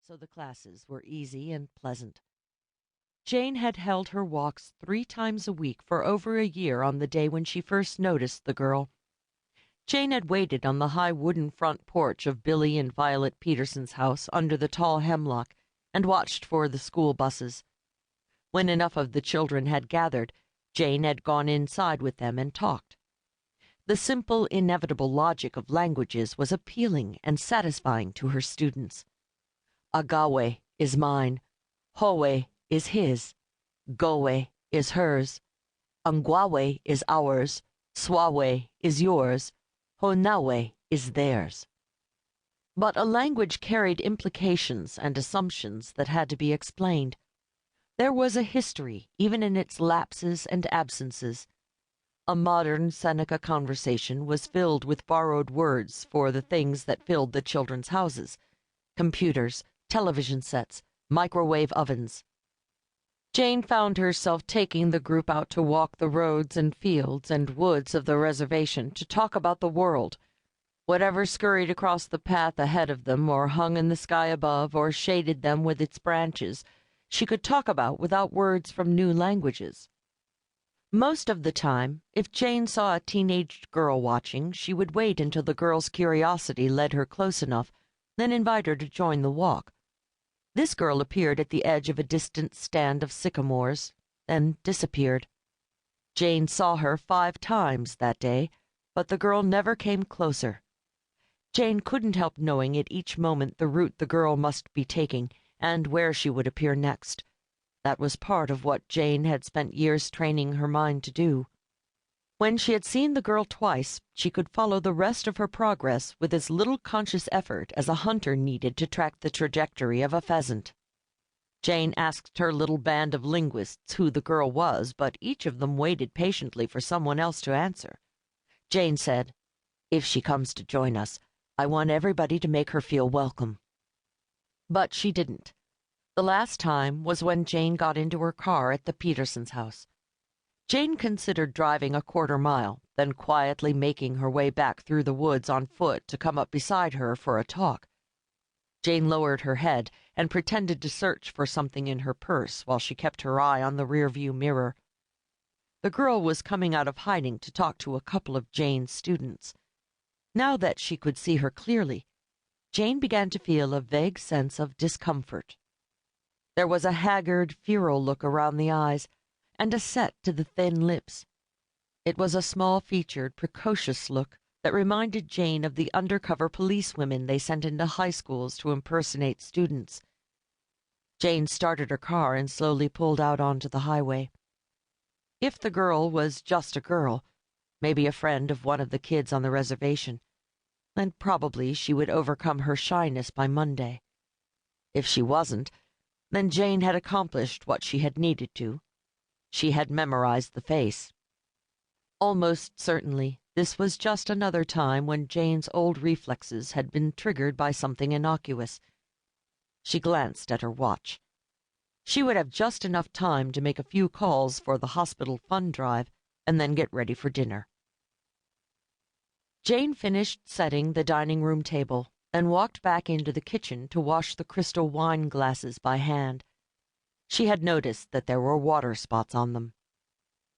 so the classes were easy and pleasant. Jane had held her walks 3 times a week for over a year on the day when she first noticed the girl. Jane had waited on the high wooden front porch of Billy and Violet Peterson's house under the tall hemlock and watched for the school buses. When enough of the children had gathered, Jane had gone inside with them and talked. The simple, inevitable logic of languages was appealing and satisfying to her students. Agawe is mine, Howe is his, Gowe is hers, Angwawe is ours, Swawe is yours, Honawe is theirs. But a language carried implications and assumptions that had to be explained. There was a history, even in its lapses and absences. A modern Seneca conversation was filled with borrowed words for the things that filled the children's houses: computers, television sets, microwave ovens. Jane found herself taking the group out to walk the roads and fields and woods of the reservation to talk about the world. Whatever scurried across the path ahead of them, or hung in the sky above, or shaded them with its branches, she could talk about without words from new languages. Most of the time, if Jane saw a teenaged girl watching, she would wait until the girl's curiosity led her close enough, then invite her to join the walk. This girl appeared at the edge of a distant stand of sycamores, then disappeared. Jane saw her 5 times that day, but the girl never came closer. Jane couldn't help knowing at each moment the route the girl must be taking, and where she would appear next. That was part of what Jane had spent years training her mind to do. When she had seen the girl twice, she could follow the rest of her progress with as little conscious effort as a hunter needed to track the trajectory of a pheasant. Jane asked her little band of linguists who the girl was, but each of them waited patiently for someone else to answer. Jane said, "If she comes to join us, I want everybody to make her feel welcome." But she didn't. The last time was when Jane got into her car at the Petersons' house. Jane considered driving a 1/4 mile, then quietly making her way back through the woods on foot to come up beside her for a talk. Jane lowered her head and pretended to search for something in her purse while she kept her eye on the rearview mirror. The girl was coming out of hiding to talk to a couple of Jane's students. Now that she could see her clearly, Jane began to feel a vague sense of discomfort. There was a haggard, feral look around the eyes, and a set to the thin lips. It was a small-featured, precocious look that reminded Jane of the undercover policewomen they sent into high schools to impersonate students. Jane started her car and slowly pulled out onto the highway. If the girl was just a girl, maybe a friend of one of the kids on the reservation, then probably she would overcome her shyness by Monday. If she wasn't, then Jane had accomplished what she had needed to. She had memorized the face. Almost certainly, this was just another time when Jane's old reflexes had been triggered by something innocuous. She glanced at her watch. She would have just enough time to make a few calls for the hospital fund drive and then get ready for dinner. Jane finished setting the dining room table and walked back into the kitchen to wash the crystal wine glasses by hand. She had noticed that there were water spots on them.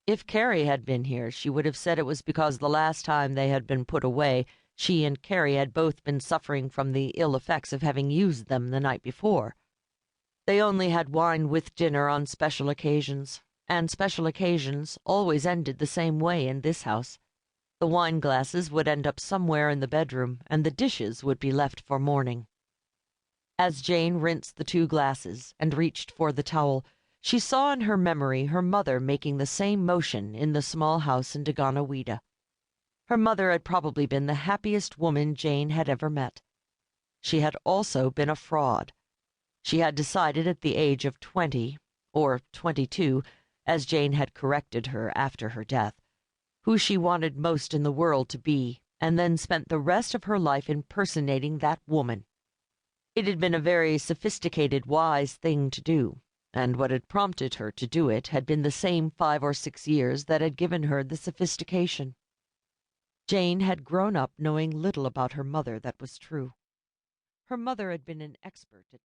If Carey had been here, she would have said it was because the last time they had been put away, she and Carey had both been suffering from the ill effects of having used them the night before. They only had wine with dinner on special occasions, and special occasions always ended the same way in this house. The wine glasses would end up somewhere in the bedroom, and the dishes would be left for morning. As Jane rinsed the 2 glasses and reached for the towel, she saw in her memory her mother making the same motion in the small house in Daganoweda. Her mother had probably been the happiest woman Jane had ever met. She had also been a fraud. She had decided at the age of 20, or 22, as Jane had corrected her after her death, who she wanted most in the world to be, and then spent the rest of her life impersonating that woman. It had been a very sophisticated, wise thing to do, and what had prompted her to do it had been the same 5 or 6 years that had given her the sophistication. Jane had grown up knowing little about her mother that was true. Her mother had been an expert at